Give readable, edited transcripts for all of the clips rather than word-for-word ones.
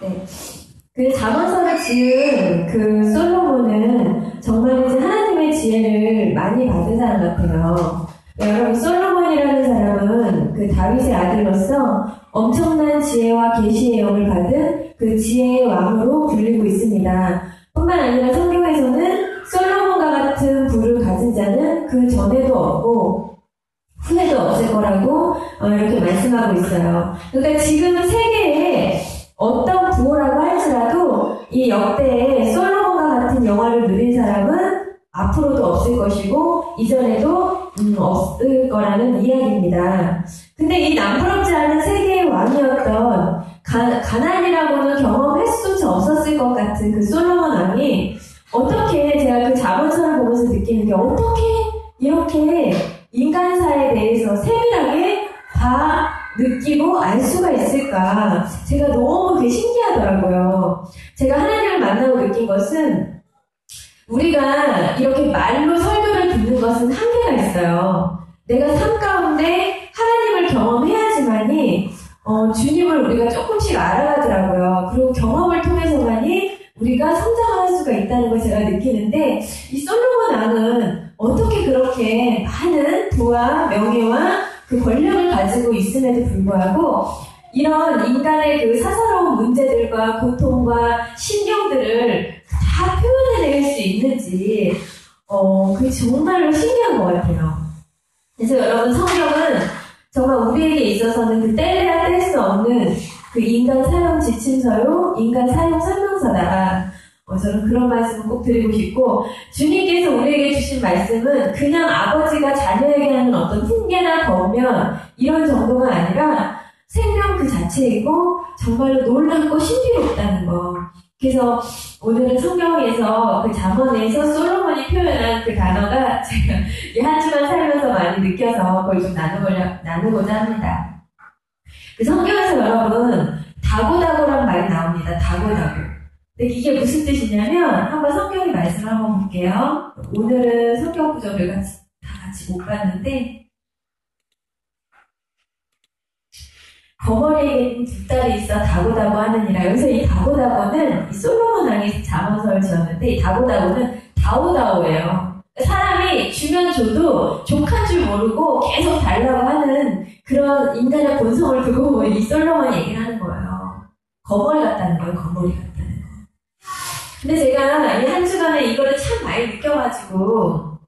네. 그 잠언서를 지은 그 솔로몬은 정말 이제 하나님의 지혜를 많이 받은 사람 같아요. 여러분, 솔로몬이라는 사람은 그 다윗의 아들로서 엄청난 지혜와 계시의 영을 받은 그 지혜의 왕으로 불리고 있습니다. 뿐만 아니라 성경에서는 솔로몬과 같은 부를 가진 자는 그 전에도 없고 후에도 없을 거라고 이렇게 말씀하고 있어요. 그러니까 지금 세계에 어떤 부호라고 할지라도 이 역대에 솔로몬과 같은 영화를 누린 사람은 앞으로도 없을 것이고 이전에도 없을 거라는 이야기입니다. 근데 이 남부럽지 않은 세계의 왕이었던 가나안이라고는 경험할 수 없었을 것 같은 그 솔로몬 왕이 어떻게, 제가 그 잠언서를 보면서 느끼는 게 어떻게 이렇게 인간사에 대해서 세밀하게 다 느끼고 알 수가 있을까? 제가 너무 그게 신기하더라고요. 제가 하나님을 만나고 느낀 것은 우리가 이렇게 말로 설교를 듣는 것은 한계가 있어요. 내가 삶 가운데 하나님을 경험해야지만이 주님을 우리가 조금씩 알아가더라고요. 그리고 경험을 통해서만이 우리가 성장할 수가 있다는 걸 제가 느끼는데, 이 솔로몬 왕은 어떻게 그렇게 많은 부와 명예와 그 권력을 가지고 있음에도 불구하고 이런 인간의 그 사사로운 문제들과 고통과 신경들을 다 표현해낼 수 있는지 그게 정말로 신기한 것 같아요. 그래서 여러분, 성경은 정말 우리에게 있어서는 그 뗄래야 뗄 수 없는 그 인간 사용 지침서요, 인간 사용 설명서다. 저는 그런 말씀을 꼭 드리고 싶고, 주님께서 우리에게 주신 말씀은 그냥 아버지가 자녀에게 하는 어떤 훈계나 권면 이런 정도가 아니라 생명 그 자체이고 정말로 놀랍고 신비롭다는 거. 그래서 오늘은 성경에서 그 잠언에서 솔로몬이 표현한 그 단어가 제가 이 한 주간 살면서 많이 느껴서 그걸 좀 나누고자 합니다. 그 성경에서 여러분, 다고다고란 말이 나옵니다. 다고다고. 근데 이게 무슨 뜻이냐면, 한번 성경의 말씀을 한번 볼게요. 오늘은 성경 구절을 다 같이 못 봤는데, 거머리에게는 두 딸이 있어 다고다고 하느니라. 여기서 이 다고다고는 이 솔로몬 왕이 잠언서를 지었는데, 이 다고다고는 다오다오예요. 사람이 주면 줘도 족한 줄 모르고 계속 달라고 하는 그런 인간의 본성을 두고 이 솔로몬이 얘기를 하는 거예요. 거머리 같다는 거예요. 거머리 같다는 거. 근데 제가 이 한 주간에 이거를 참 많이 느껴가지고,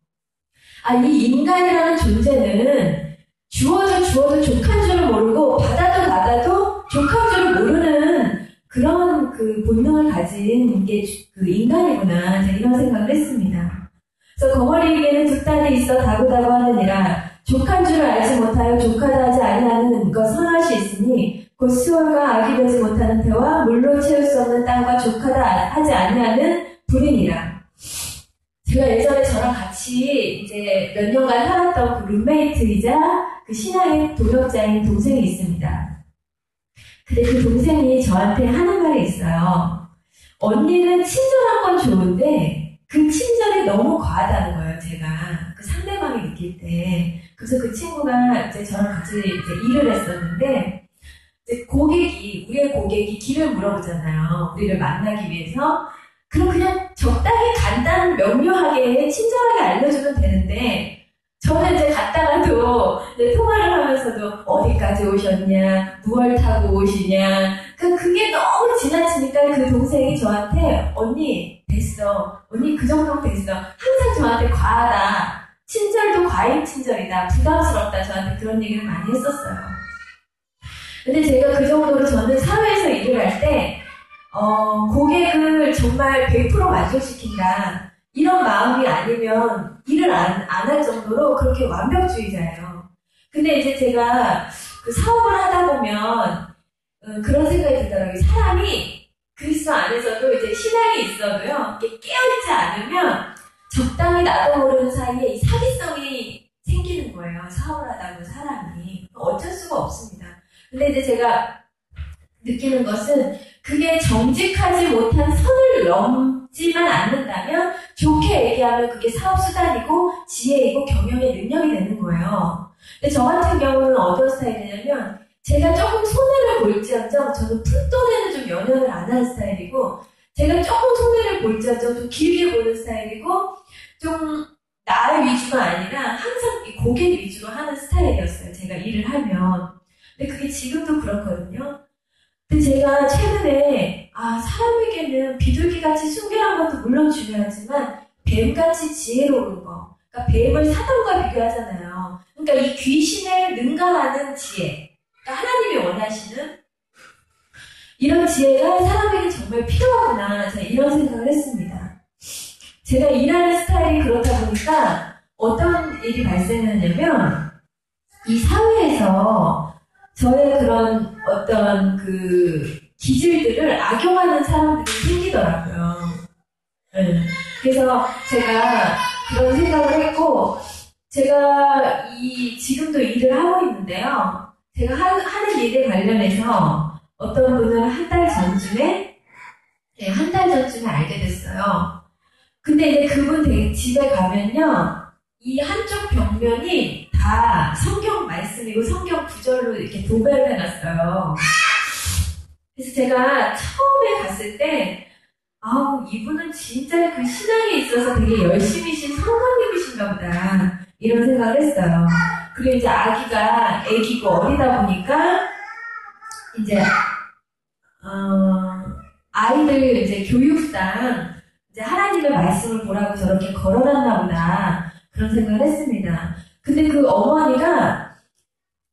이 인간이라는 존재는 주어도 족한 줄을 모르고 받아도 족한 줄을 모르는 그런 그 본능을 가진 게 그 인간이구나. 제가 이런 생각을 했습니다. 그래서 거머리에게는 두 딸이 있어 다고다고 하느니라. 족한 줄을 알지 못하여 족하다 하지 아니하는 것 선할시 있으니 곧 수월과 악이 되지 못하는 태와 물로 채울 수 없는 땅과 족하다 하지 아니하는 불이니라. 제가 예전에 저랑 같이 이제 몇 년간 살았던 그 룸메이트이자 그 신앙의 동역자인 동생이 있습니다. 근데 그 동생이 저한테 하는 말이 있어요. 언니는 친절한 건 좋은데 그 친절이 너무 과하다는 거예요, 제가. 그 상대방이 느낄 때. 그래서 그 친구가 이제 저랑 같이 이제 일을 했었는데, 이제 우리의 고객이 길을 물어보잖아요. 우리를 만나기 위해서. 그럼 그냥 적당히 간단, 명료하게, 친절하게 알려주면 되는데, 저는 이제 갔다가도, 이제 통화를 하면서도, 어디까지 오셨냐, 무얼 타고 오시냐, 그게 너무 지나치니까 그 동생이 저한테, 언니, 됐어. 언니 그 정도면 됐어. 항상 저한테 과하다. 친절도 과잉 친절이다. 부담스럽다. 저한테 그런 얘기를 많이 했었어요. 근데 제가 그 정도로 저는 사회에서 일을 할 때, 고객을 정말 100% 만족시킨다. 이런 마음이 아니면 일을 안 할 정도로 그렇게 완벽주의자예요. 근데 이제 제가 그 사업을 하다 보면 그런 생각이 들더라고요. 사람이 그리스도 안에서도 이제 신앙이 있어도요, 이게 깨어있지 않으면 적당히 나도 모르는 사이에 이 사기성이 생기는 거예요. 사업을 하다 보면 사람이. 어쩔 수가 없습니다. 근데 이제 제가 느끼는 것은 그게 정직하지 못한 선을 넘지만 않는다면 좋게 얘기하면 그게 사업 수단이고 지혜이고 경영의 능력이 되는 거예요. 근데 저 같은 경우는 어떤 스타일이냐면 제가 조금 손해를 볼지언정 저는 푼돈에는 좀 좀 연연을 안 하는 스타일이고, 제가 조금 손해를 볼지라도 좀 길게 보는 스타일이고, 좀 나 위주가 아니라 항상 고객 위주로 하는 스타일이었어요. 제가 일을 하면. 근데 그게 지금도 그렇거든요. 근데 제가 최근에 사람에게는 비둘기같이 순결한 것도 물론 중요하지만 뱀같이 지혜로운 거, 그러니까 뱀을 사람과 비교하잖아요. 그러니까 이 귀신을 능가하는 지혜, 그러니까 하나님이 원하시는 이런 지혜가 사람에게 정말 필요하구나, 제가 이런 생각을 했습니다. 제가 일하는 스타일이 그렇다 보니까 어떤 일이 발생하냐면, 이 사회에서 저의 그런 어떤 그 기질들을 악용하는 사람들이 생기더라고요. 네. 그래서 제가 그런 생각을 했고, 제가 지금도 일을 하고 있는데요. 제가 하는 일에 관련해서 어떤 분은 한 달 전쯤에 알게 됐어요. 근데 이제 그분 집에 가면요, 이 한쪽 벽면이 다 성경 말씀이고 성경 구절로 이렇게 도배를 해놨어요. 그래서 제가 처음에 갔을 때, 이분은 진짜 그 신앙에 있어서 되게 열심히신 성도님이신가 보다, 이런 생각을 했어요. 그리고 이제 애기고 어리다 보니까, 이제, 아이들 이제 교육상, 이제 하나님의 말씀을 보라고 저렇게 걸어놨나 보다, 그런 생각을 했습니다. 근데 그 어머니가,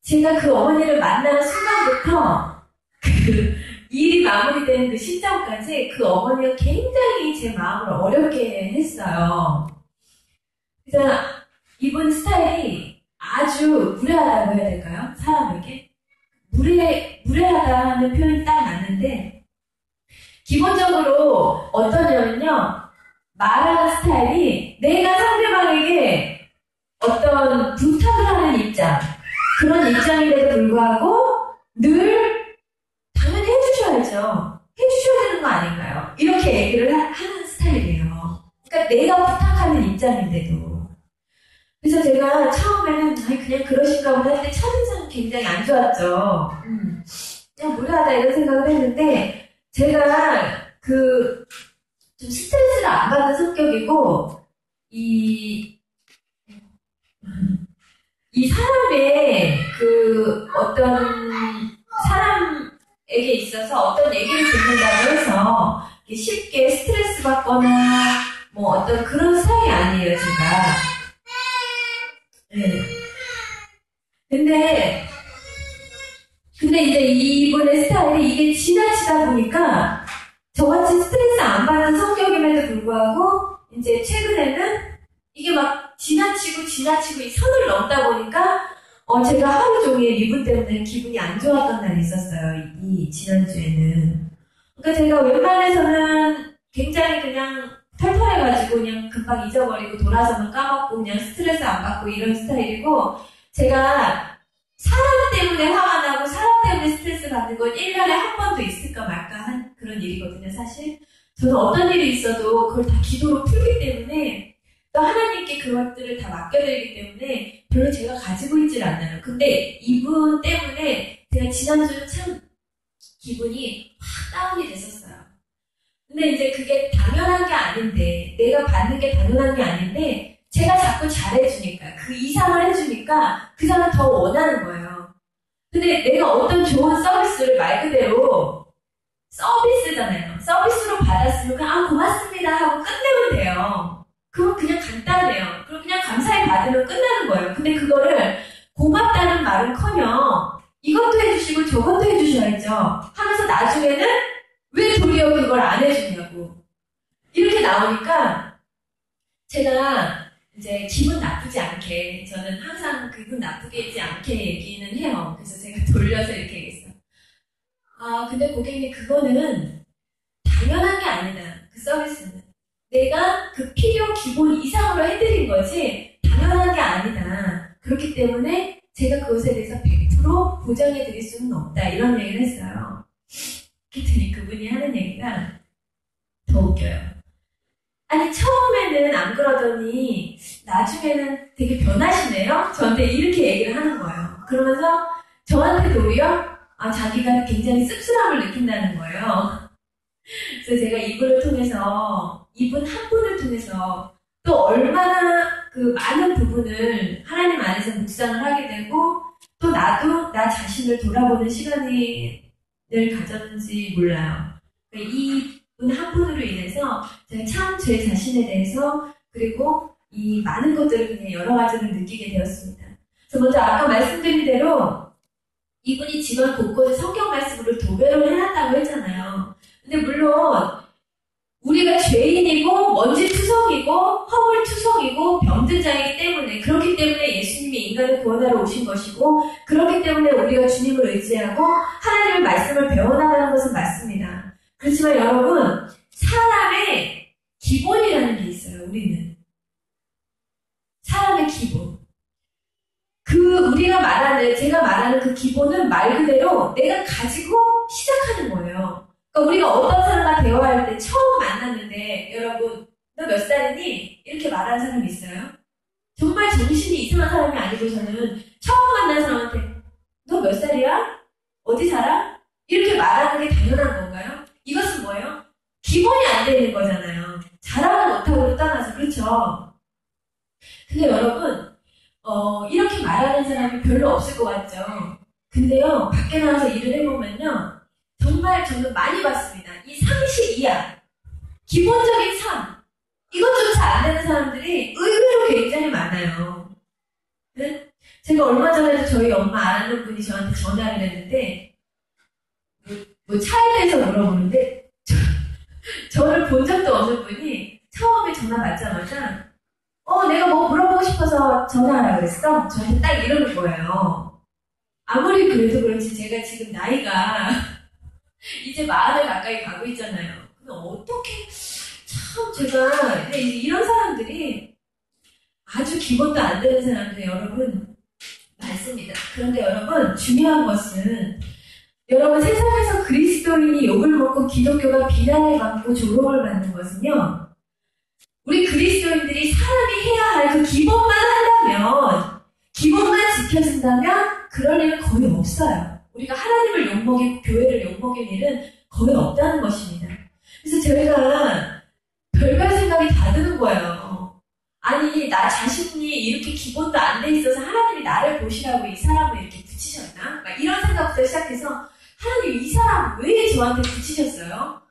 제가 그 어머니를 만나는 순간부터, 일이 마무리되는 그 시점까지 그 어머니가 굉장히 제 마음을 어렵게 했어요. 그래서 이분 스타일이 아주 무례하다고 해야 될까요? 사람에게? 무례하다는 표현이 딱 맞는데, 기본적으로 어떠냐면요, 말하는 스타일이 내가 상대방에게 어떤 부탁을 하는 입장, 그런 입장인데도 불구하고 늘 당연히 해주셔야죠. 해주셔야 되는 거 아닌가요? 이렇게 얘기를 하는 스타일이에요. 그러니까 내가 부탁하는 입장인데도. 그래서 제가 처음에는 그냥 그러신가 보다 했는데 첫인상은 굉장히 안 좋았죠. 그냥 무례하다 이런 생각을 했는데, 제가 좀 스트레스를 안 받는 성격이고, 이 사람의 어떤 사람에게 있어서 어떤 얘기를 듣는다고 해서 쉽게 스트레스 받거나 어떤 그런 스타일이 아니에요, 제가. 네. 근데 이제 이분의 스타일이 이게 지나치다 보니까 저같이 스트레스 안 받는 성격임에도 불구하고 이제 최근에는 이게 막 지나치고 이 선을 넘다 보니까 제가 하루 종일 이분 때문에 기분이 안 좋았던 날이 있었어요. 이 지난주에는. 그러니까 제가 웬만해서는 굉장히 그냥 털털해가지고 그냥 금방 잊어버리고 돌아서면 까먹고 그냥 스트레스 안 받고 이런 스타일이고, 제가 사람 때문에 화가 나고 사람 때문에 스트레스 받는 건 1년에 한 번도 있을까 말까 한 그런 일이거든요, 사실. 저는 어떤 일이 있어도 그걸 다 기도로 풀기 때문에, 또 하나님께 그것들을 다 맡겨드리기 때문에 별로 제가 가지고 있질 않아요. 근데 이분 때문에 제가 지난주는 참 기분이 확 다운이 됐었어요. 근데 이제 그게 당연한 게 아닌데, 내가 받는 게 당연한 게 아닌데, 제가 자꾸 잘해주니까, 그 이상을 해주니까 그 사람 더 원하는 거예요. 근데 내가 어떤 좋은 서비스를 말 그대로 서비스잖아요. 서비스로 받았으면 그냥 고맙습니다 하고 끝내면 돼요. 그건 그냥 간단해요. 그럼 그냥 감사히 받으면 끝나는 거예요. 근데 그거를 고맙다는 말은커녕 이것도 해주시고 저것도 해주셔야죠 하면서 나중에는 왜 도리어 그걸 안 해주냐고 이렇게 나오니까 제가 이제 기분 나쁘지 않게, 저는 항상 기분 나쁘게 하지 않게 얘기는 해요. 그래서 제가 돌려서 이렇게 얘기했어요. 근데 고객님, 그거는 당연한 게 아니다. 그 서비스는 내가 그 필요 기본 이상으로 해드린 거지 당연한 게 아니다. 그렇기 때문에 제가 그것에 대해서 100% 보장해드릴 수는 없다. 이런 얘기를 했어요. 그랬더니 그분이 하는 얘기가 더 웃겨요. 아니, 처음에는 안 그러더니 나중에는 되게 변하시네요. 저한테 이렇게 얘기를 하는 거예요. 그러면서 저한테도 오히려 자기가 굉장히 씁쓸함을 느낀다는 거예요. 그래서 제가 이분 한 분을 통해서 또 얼마나 그 많은 부분을 하나님 안에서 묵상을 하게 되고 또 나도 나 자신을 돌아보는 시간을 가졌는지 몰라요. 이분 한 분으로 인해서 제가 참 제 자신에 대해서 그리고 이 많은 것들을 그냥 여러 가지를 느끼게 되었습니다. 그래서 먼저 아까 말씀드린 대로 이분이 집안 곳곳에 성경 말씀으로 도배를 해놨다고 했잖아요. 근데 물론 우리가 죄인이고 먼지투성이고 허물투성이고 병든 자이기 때문에 그렇기 때문에 예수님이 인간을 구원하러 오신 것이고 그렇기 때문에 우리가 주님을 의지하고 하나님의 말씀을 배워나가는 것은 맞습니다. 그렇지만 여러분 사람의 기본이라는 게 있어요. 우리는 사람의 기본 제가 말하는 그 기본은 말 그대로 내가 가지고 시작하는 거예요. 그러니까 우리가 어떤 사람과 대화할 때 처음 만났는데 여러분 너 몇 살이니? 이렇게 말하는 사람이 있어요? 정말 정신이 이상한 사람이 아니고서는 처음 만난 사람한테 너 몇 살이야? 어디 살아? 이렇게 말하는 게 당연한 건가요? 이것은 뭐예요? 기본이 안 되는 거잖아요. 잘하고 못하고를 떠나서 그렇죠? 근데 여러분 이렇게 말하는 사람이 별로 없을 것 같죠? 근데요 밖에 나가서 일을 해보면요 정말 저는 많이 봤습니다. 이 상식 이하, 기본적인 삶, 이것조차 안 되는 사람들이 의외로 굉장히 많아요. 네? 제가 얼마 전에도 저희 엄마 아는 분이 저한테 전화를 했는데, 뭐 차에 대해서 물어보는데, 저를 본 적도 없는 분이 처음에 전화 받자마자, 내가 뭐 물어보고 싶어서 전화하라 그랬어? 저한테 딱 이러는 거예요. 아무리 그래도 그렇지 제가 지금 나이가 이제 40을 가까이 가고 있잖아요. 근데 어떻게 참 제가 이런 사람들이 아주 기본도 안 되는 사람들 여러분 많습니다. 그런데 여러분 중요한 것은 여러분 세상에서 그리스도인이 욕을 먹고 기독교가 비난을 받고 조롱을 받는 것은요. 우리 그리스도인들이 사람이 해야 할 그 기본만 한다면 기본만 지켜진다면 그럴 일은 거의 없어요. 우리가 하나님을 욕먹이고 교회를 욕먹일 일은 거의 없다는 것입니다. 그래서 저희가 별별 생각이 다 드는 거예요. 아니 나 자신이 이렇게 기본도 안 돼 있어서 하나님이 나를 보시라고 이 사람을 이렇게 붙이셨나? 막 이런 생각부터 시작해서 하나님 이 사람 왜 저한테 붙이셨어요?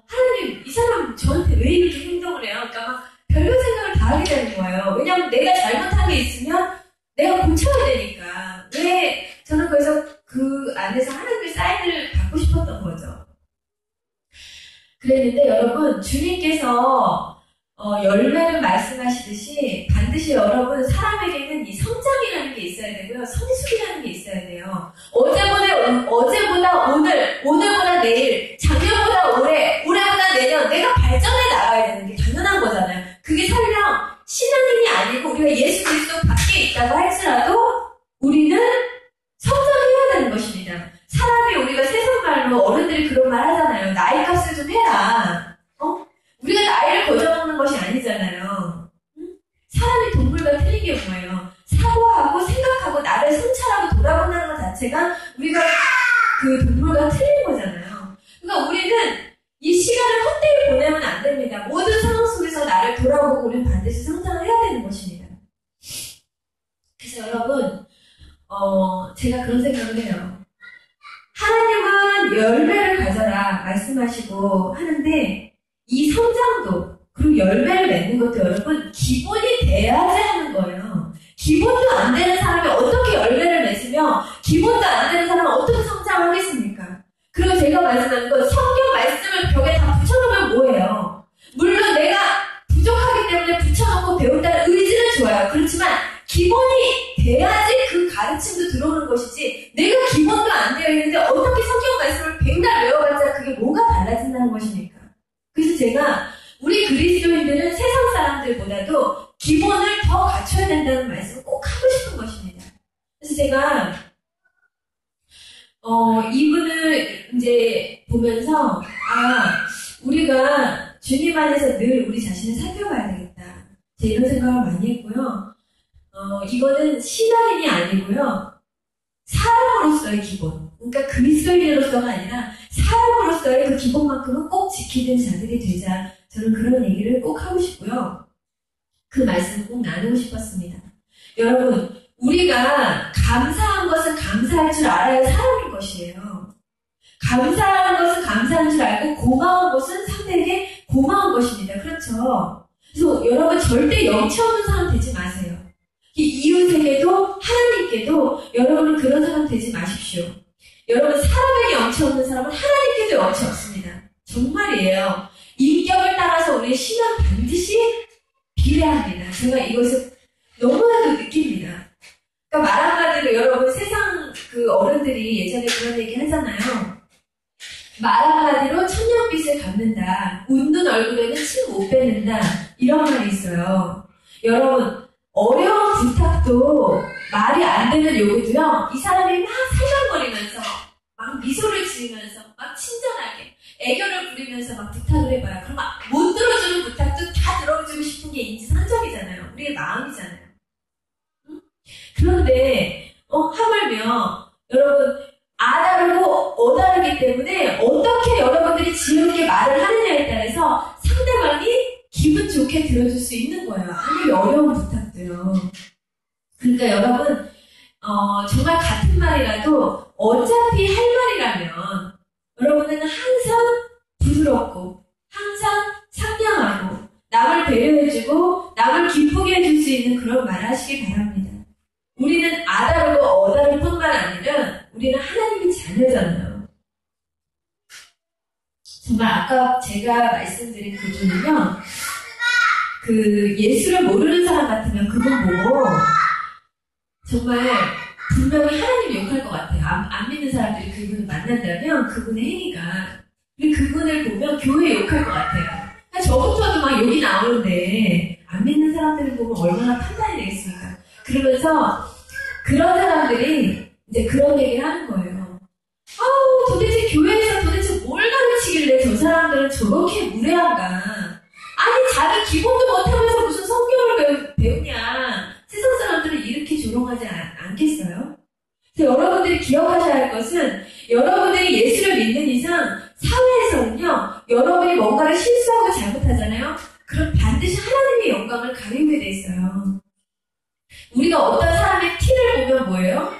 하나님 이 사람 저한테 왜 이렇게 행동을 해요? 그러니까 막 별별 생각을 다 하게 되는 거예요. 왜냐하면 내가 잘못한 게 있으면 내가 고쳐야 되니까. 왜 저는 그래서 그 안에서 하나님의 사인을 받고 싶었던 거죠. 그랬는데 여러분 주님께서 열매를 말씀하시듯이 반드시 여러분 사람에게는 이 성장이라는 게 있어야 되고요. 성숙이라는 게 있어야 돼요. 어제보다 오늘, 오늘보다 내일, 작년보다 올해, 올해보다 내년 내가 발전해 나가야 되는 게 당연한 거잖아요. 그게 설령 신앙인이 아니고 우리가 예수 그리스도 밖에 있다고 할지라도 우리는 성장해야 되는 것입니다. 사람이 우리가 세상말로 어른들이 그런 말 하잖아요. 나이 값을 좀 해라. 우리가 나이를 거저먹는 것이 아니잖아요. 사람이 동물과 틀린 게 뭐예요? 사고하고 생각하고 나를 성찰하고 돌아본다는 것 자체가 우리가 그 동물과 틀린 거잖아요. 그러니까 우리는 이 시간을 헛되이 보내면 안 됩니다. 모든 상황 속에서 나를 돌아보고 우리는 반드시 성장을 해야 되는 것입니다. 그래서 여러분 제가 그런 생각을 해요. 하나님은 열매를 가져라 말씀하시고 하는데 이 성장도 그리고 열매를 맺는 것도 여러분 기본이 돼야지 하는 거예요. 기본도 안 되는 사람이 어떻게 열매를 맺으며 기본도 안 되는 사람은 어떻게 성장을 하겠습니까? 그리고 제가 말씀하는 건 성경 말씀을 벽에 다 붙여놓으면 뭐예요? 물론 내가 부족하기 때문에 붙여놓고 배운다는 의지는 좋아요. 그렇지만 기본이 돼야지 그 가르침도 들어오는 것이지 내가 기본도 안 되어 있는데 어떻게 성경 말씀을 백날 외워봤자 그게 뭐가 달라진다는 것입니까? 그래서 제가 우리 그리스도인들은 세상 사람들보다도 기본을 더 갖춰야 된다는 말씀을 꼭 하고 싶은 것입니다. 그래서 제가 이분을 이제 보면서 우리가 주님 안에서 늘 우리 자신을 살펴봐야 되겠다. 제가 이런 생각을 많이 했고요. 이거는 신앙인이 아니고요. 사람으로서의 기본. 그러니까 그리스도인으로서가 아니라 사람으로서의 그 그 기본만큼은 꼭 지키는 자들이 되자. 저는 그런 얘기를 꼭 하고 싶고요. 그 말씀 꼭 나누고 싶었습니다. 여러분, 우리가 감사한 것은 감사할 줄 알아야 사람인 것이에요. 감사한 것은 감사한 줄 알고 고마운 것은 상대에게 고마운 것입니다. 그렇죠? 그래서 여러분 절대 영치 없는 사람 되지 마세요. 이웃에게도 하나님께도 여러분은 그런 사람 되지 마십시오. 여러분 사람에게 영치 없는 사람은 하나님께도 영치 없습니다. 정말이에요. 인격을 따라서 우리의 신앙 반드시 비례합니다. 제가 이것을 너무나도 느낍니다. 그러니까 말 한마디로 여러분 세상 그 어른들이 예전에 그런 얘기 하잖아요. 말 한마디로 천년빚을 갚는다. 웃는 얼굴에는 침 못 뱉는다. 이런 말이 있어요. 여러분 어려운 부탁도 말이 안 되는 요구도요. 이 사람이 막 살살거리면서 막 미소를 지으면서 막 친절하게 애교를 부리면서 막 부탁을 해봐요. 그럼 막 못 들어주는 부탁도 다 들어주고 싶은 게 인지상정이잖아요. 우리의 마음이잖아요. 응? 그런데 하물며 여러분 아 다르고 어 다르기 때문에 어떻게 여러분들이 지은게 말을 하느냐에 따라서 상대방이 기분 좋게 들어줄 수 있는 거예요. 아무리 어려운 부탁도요. 그러니까 여러분 정말 같은 말이라도 어차피 할 말이라면 여러분은 항상 부드럽고 항상 상냥하고 남을 배려해주고 남을 기쁘게 해줄 수 있는 그런 말을 하시기 바랍니다. 우리는 아다르고 어다를 뿐만 아니라 우리는 하나님의 자녀잖아요. 정말 아까 제가 말씀드린 그분은요. 그 예수를 모르는 사람 같으면 그분 보고 정말 분명히 하나님 욕할 것 같아요. 안 믿는 사람들이 그분을 만난다면 그분의 행위가 그분을 보면 교회 욕할 것 같아요. 저부터도 막 욕이 나오는데 안 믿는 사람들을 보면 얼마나 판단이 되겠습니까? 그러면서 그런 사람들이 이제 그런 얘기를 하는 거예요. 아우 도대체 교회에서 도대체 뭘 가르치길래 저 사람들은 저렇게 무례한가? 아니 자기 기본도 못하면서 무슨 성경을 배우냐? 세상 사람들은 이렇게 조롱하지 않겠어요? 그래서 여러분들이 기억하셔야 할 것은 여러분들이 예수를 믿는 이상 사회에서는요 여러분이 뭔가를 실수하고 잘못하잖아요. 그럼 반드시 하나님의 영광을 가리게 돼 있어요. 우리가 어떤 사람의 티를 보면 뭐예요?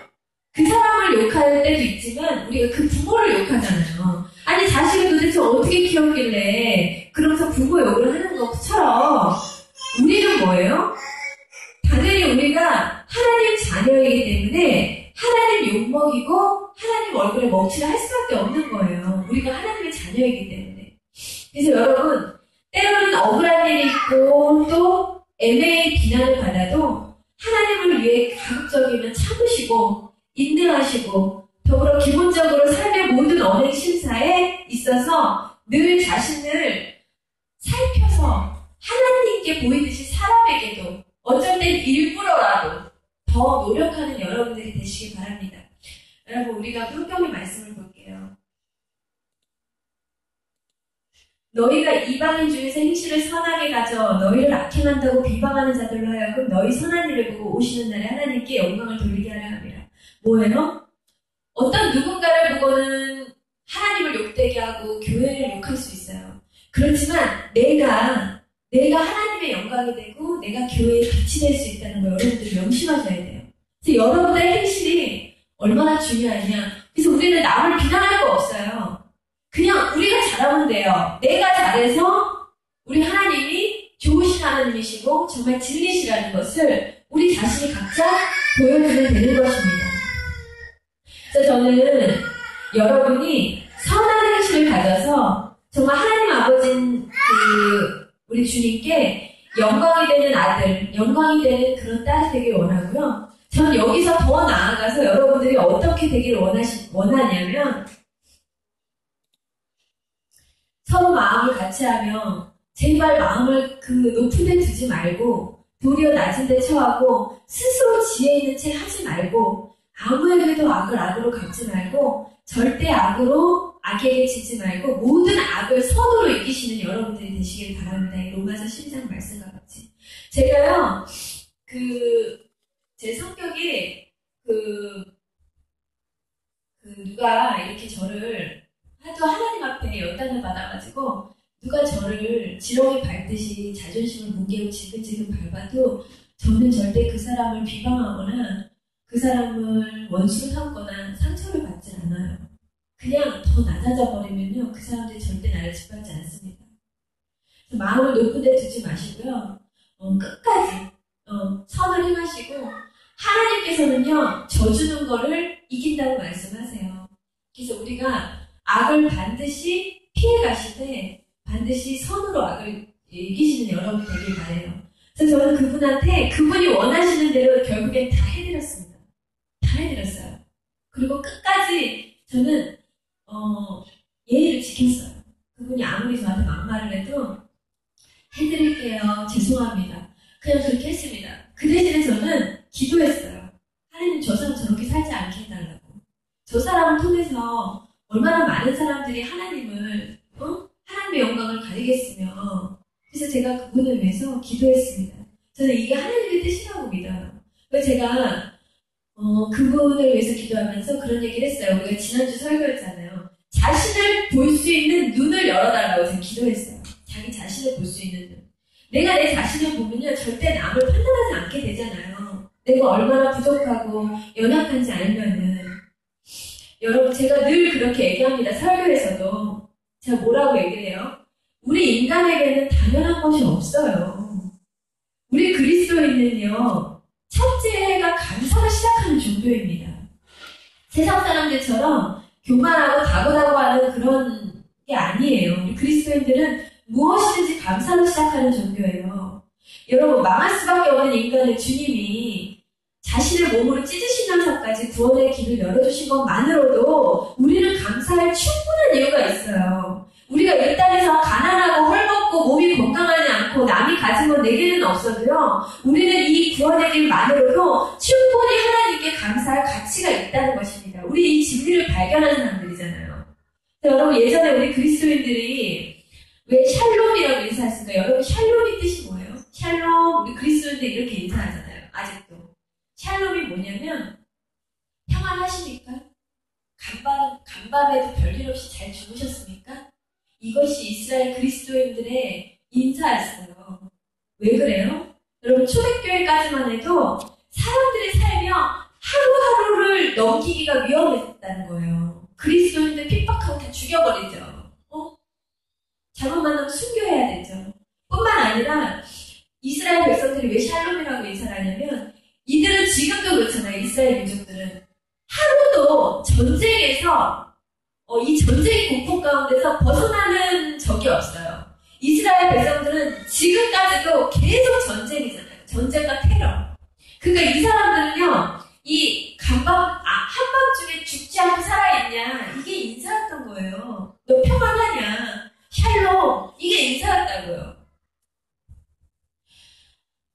그 사람을 욕할 때도 있지만 우리가 그 부모를 욕하잖아요. 아니 자식을 도대체 어떻게 키웠길래 그러면서 부모 욕을 하는 것처럼 우리는 뭐예요? 당연히 우리가 하나님 자녀이기 때문에 하나님 욕먹이고 하나님 얼굴에 먹칠을 할 수밖에 없는 거예요. 우리가 하나님의 자녀이기 때문에. 그래서 여러분 때로는 억울한 일이 있고 또 애매히 비난을 받아도 하나님을 위해 가급적이면 참으시고 인내하시고 더불어 기본적으로 삶의 모든 언행 심사에 있어서 늘 자신을 살펴서 하나님께 보이듯이 사람에게도 어쩔 땐 일부러라도 더 노력하는 여러분들이 되시기 바랍니다. 여러분 우리가 성경의 말씀을 볼게요. 너희가 이방인 중에서 행실을 선하게 가져 너희를 악행한다고 비방하는 자들로 하여금 너희 선한 일을 보고 오시는 날에 하나님께 영광을 돌리게 하려 합니다. 뭐예요? 어떤 누군가를 보고는 하나님을 욕되게 하고 교회를 욕할 수 있어요. 그렇지만 내가 하나님의 영광이 되고 내가 교회에 빛이 될 수 있다는 걸 여러분들 명심하셔야 돼요. 그래서 여러분들의 행실이 얼마나 중요하냐. 그래서 우리는 남을 비난할 거 없어요. 그냥 우리가 잘하면 돼요. 내가 잘해서 우리 하나님이 좋으신 하나님이시고 정말 진리시라는 것을 우리 자신이 각자 보여주면 되는 것입니다. 그래서 저는 여러분이 선한 행실을 가져서 정말 하나님 아버진 우리 주님께 영광이 되는 아들, 영광이 되는 그런 딸이 되길 원하고요. 저는 여기서 더 나아가서 여러분들이 어떻게 되길 원하냐면 서로 마음을 같이 하며 제발 마음을 그 높은 데 두지 말고 도리어 낮은 데 처하고 스스로 지혜 있는 채 하지 말고 아무에게도 악을 악으로 갚지 말고 절대 악으로 악에게 지지 말고 모든 악을 선으로 이기시는 여러분들이 되시길 바랍니다. 이 로마서 10장 말씀과 같이. 제가요, 제 성격이, 누가 이렇게 저를 하도 하나님 앞에 연단을 받아가지고 누가 저를 지렁이 밟듯이 자존심을 뭉개고 지근지근 밟아도 저는 절대 그 사람을 비방하거나 그 사람을 원수로 삼거나 상처를 받지 않아요. 그냥 더 낮아져 버리면요, 그 사람들이 절대 나를 짓밟지 않습니다. 마음을 높은 데 두지 마시고요, 끝까지 선을 행하시고, 하나님께서는요 저주는 거를 이긴다고 말씀하세요. 그래서 우리가 악을 반드시 피해 가실 때 반드시 선으로 악을 이기시는 여러분이 되길 바래요. 그래서 저는 그분한테 그분이 원하시는 대로 결국엔 다 해드렸습니다. 다 해드렸어요. 그리고 끝까지 저는 예의를 지켰어요. 그분이 아무리 저한테 막말을 해도 해드릴게요, 죄송합니다, 그냥 그렇게 했습니다. 그 대신에 저는 기도했어요. 하나님, 저 사람 저렇게 살지 않게 해달라고. 저 사람을 통해서 얼마나 많은 사람들이 하나님의 영광을 가리겠으며. 그래서 제가 그분을 위해서 기도했습니다. 저는 이게 하나님의 뜻이라고 믿어요. 그래서 제가 그분을 위해서 기도하면서 그런 얘기를 했어요. 우리가 지난주 설교했잖아요. 자신을 볼 수 있는 눈을 열어달라고 제가 기도했어요. 자기 자신을 볼 수 있는 눈. 내가 내 자신을 보면요 절대 남을 판단하지 않게 되잖아요. 내가 얼마나 부족하고 연약한지 알면은. 여러분, 제가 늘 그렇게 얘기합니다. 설교에서도 제가 뭐라고 얘기를 해요? 우리 인간에게는 당연한 것이 없어요. 우리 그리스도인은요 첫째가 감사로 시작하는 종교입니다. 세상 사람들처럼 교만하고 다고다고 하는 그런 게 아니에요. 우리 그리스도인들은 무엇이든지 감사로 시작하는 종교예요. 여러분, 망할 수밖에 없는 인간을 주님이 자신의 몸으로 찢으시면서까지 구원의 길을 열어주신 것만으로도 우리는 감사할 충분한 이유가 있어요. 우리가 이 땅에서 가난하고 헐벗고 몸이 건강하지 않고 남이 가진 건 내게는 없어도요, 우리는 이 구원의 길만으로도 충분히 하나님께 감사할 가치가 있다는 것입니다. 우리 이 진리를 발견하는 사람들이잖아요. 여러분, 예전에 우리 그리스도인들이 왜 샬롬이라고 인사했을까요? 여러분, 샬롬이 뜻이 뭐예요? 샬롬, 우리 그리스도인들 이렇게 인사하잖아요. 아직도. 샬롬이 뭐냐면 평안하십니까? 간밤에도 별일 없이 잘 주무셨습니까? 이것이 이스라엘 그리스도인들의 인사였어요. 왜 그래요? 여러분, 초대교회까지만 해도 사람들이 살며 하루하루를 넘기기가 위험했다는 거예요. 그리스도인들 핍박하고 다 죽여버리죠. 잘못 만나면 순교해야 되죠. 뿐만 아니라 이스라엘 백성들이 왜 샬롬이라고 인사를 하냐면, 이들은 지금도 그렇잖아요. 이스라엘 민족들은 하루도 전쟁에서 이 전쟁의 공포 가운데서 벗어나는 적이 없어요. 이스라엘 백성들은 지금까지도 계속 전쟁이잖아요. 전쟁과 테러. 그러니까 이 사람들은요, 이 한밤중에 죽지 않고 살아있냐, 이게 인사였던 거예요. 너 평안하냐, 샬롬, 이게 인사였다고요.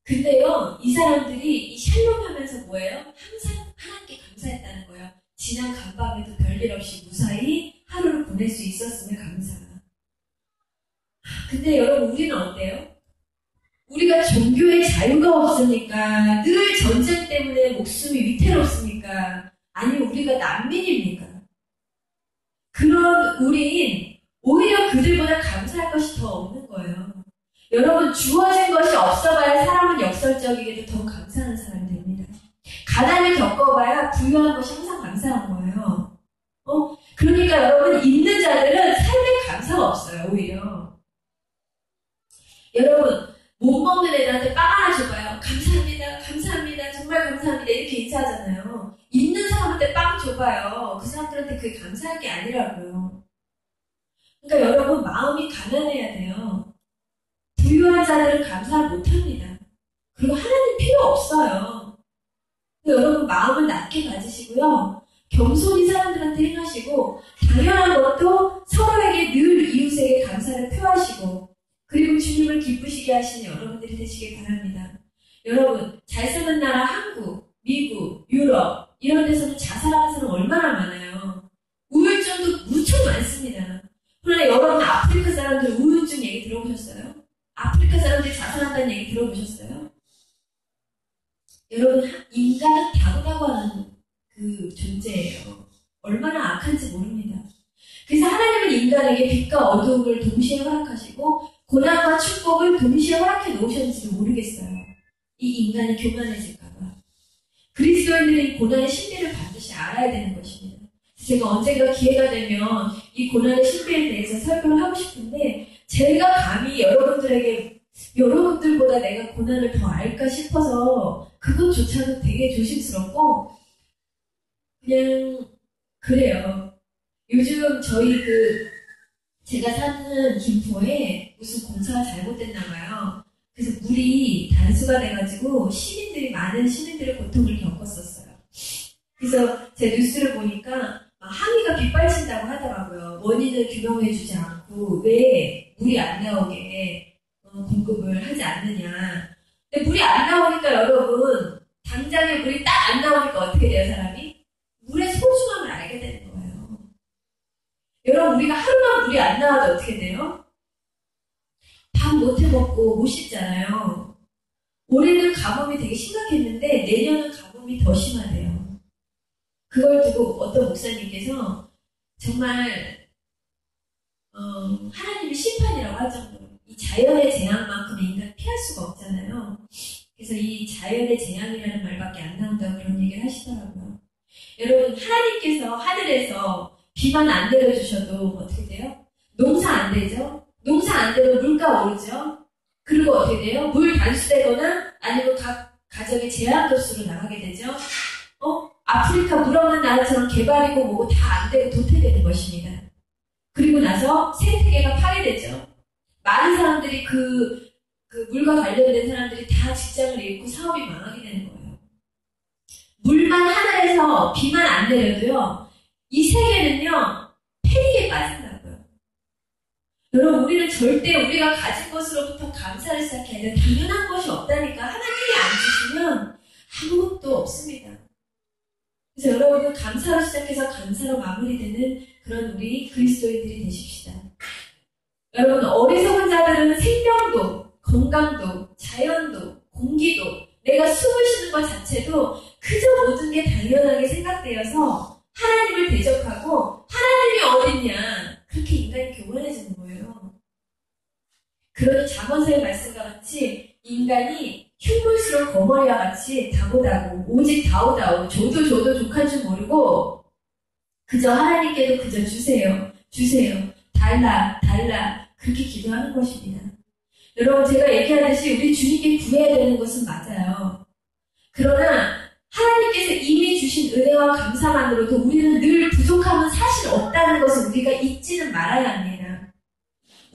근데요, 이 사람들이 이 샬롬 하면서 뭐예요? 항상 하나님께 감사했다는 거예요. 지난 간밤에도 별일 없이 무사히 하루를 보낼 수 있었음에 감사. 근데 여러분, 우리는 어때요? 우리가 종교의 자유가 없으니까, 늘 전쟁 때문에 목숨이 위태롭습니까? 아니면 우리가 난민입니까? 그런 우리는 오히려 그들보다 감사할 것이 더 없는 거예요. 여러분, 주어진 것이 없어봐야 사람은 역설적이게도 더 감사하는 사람이 됩니다. 가난을 겪어봐야 부유한 것이 항상 감사한 거예요. 그러니까 여러분, 있는 자들은 삶에 감사가 없어요, 오히려. 여러분, 못 먹는 애들한테 빵 하나 줘봐요. 감사합니다, 감사합니다, 정말 감사합니다, 이렇게 인사하잖아요. 있는 사람한테 빵 줘봐요. 그 사람들한테 그게 감사할 게 아니라고요. 그러니까 여러분, 마음이 가난해야 돼요. 부유한 자들은 감사를 못합니다. 그리고 하나님 필요 없어요. 여러분, 마음을 낮게 가지시고요, 겸손히 사람들한테 행하시고, 당연한 것도 서로에게 늘 이웃에게 감사를 표하시고, 그리고 주님을 기쁘시게 하시는 여러분들이 되시길 바랍니다. 여러분, 잘 사는 나라 한국, 미국, 유럽 이런 데서는 자살하는 사람 얼마나 많아요. 우울증도 무척 많습니다. 그러나 여러분, 아프리카 사람들 우울증 얘기 들어보셨어요? 아프리카 사람들이 자살한다는 얘기 들어보셨어요? 여러분, 인간은 다르다고 하는 그 존재예요. 얼마나 악한지 모릅니다. 그래서 하나님은 인간에게 빛과 어두움을 동시에 허락하시고 고난과 축복을 동시에 허락해 놓으셨는지도 모르겠어요. 이 인간이 교만해질까봐. 그리스도인들은 이 고난의 신비를 반드시 알아야 되는 것입니다. 제가 언젠가 기회가 되면 이 고난의 신비에 대해서 설교를 하고 싶은데 제가 감히 여러분들보다 내가 고난을 더 알까 싶어서 그것조차도 되게 조심스럽고 그냥 그래요. 요즘 저희 제가 사는 김포에 무슨 공사가 잘못됐나 봐요. 그래서 물이 단수가 돼가지고 많은 시민들의 고통을 겪었었어요. 그래서 제 뉴스를 보니까 항의가 빗발친다고 하더라고요. 원인을 규명해주지 않고 왜 물이 안 나오게 공급을 하지 않느냐. 근데 물이 안 나오니까 여러분 당장에 물이 딱 안 나오니까 어떻게 돼요 사람이? 물의 소중함을 알게 되는 거예요. 여러분 우리가 하루만 물이 안 나와도 어떻게 돼요? 밥 못 해먹고 못 씻잖아요. 올해는 가뭄이 되게 심각했는데 내년은 가뭄이 더 심하대요. 그걸 두고 어떤 목사님께서 정말 하나님의 심판이라고 할 정도로 이 자연의 재앙만큼 인간 피할 수가 없잖아요. 그래서 이 자연의 재앙이라는 말밖에 안 나온다고 그런 얘기를 하시더라고요. 여러분 하나님께서 하늘에서 비만 안 내려주셔도 어떻게 돼요? 농사 안 되죠? 농사 안 되면 물가 오르죠? 그리고 어떻게 돼요? 물 단수되거나 아니면 각 가정의 제한급수로 나가게 되죠? 아프리카 물 없는 나라처럼 개발이고 뭐고 다 안 되고 도태되는 것입니다. 그리고 나서 생태계가 파괴되죠. 많은 사람들이 그 물과 관련된 사람들이 다 직장을 잃고 사업이 망하게 되는 거예요. 물만 하늘에서 비만 안 내려도요. 이 세계는요. 패닉에 빠진다고요. 여러분 우리는 절대 우리가 가진 것으로부터 감사를 시작해야 돼요. 당연한 것이 없다니까. 하나님이 안 주시면 아무것도 없습니다. 그래서 여러분은 감사로 시작해서 감사로 마무리되는 그런 우리 그리스도인들이 되십시다. 여러분 어리석은 자들은 생명도, 건강도, 자연도, 공기도, 내가 숨을 쉬는 것 자체도 그저 모든 게 당연하게 생각되어서 하나님을 대적하고 하나님이 어딨냐 그렇게 인간이 교만해지는 거예요. 그러니 잠언서의 말씀과 같이 인간이 흉물스러운 거머리와 같이 다고다고 오직 다오다오 줘도 족한 줄 모르고 그저 하나님께도 그저 주세요 달라 그렇게 기도하는 것입니다. 여러분 제가 얘기하듯이 우리 주님께 구해야 되는 것은 맞아요. 그러나 하나님께서 이미 주신 은혜와 감사만으로도 우리는 늘 부족함은 사실 없다는 것을 우리가 잊지는 말아야 합니다.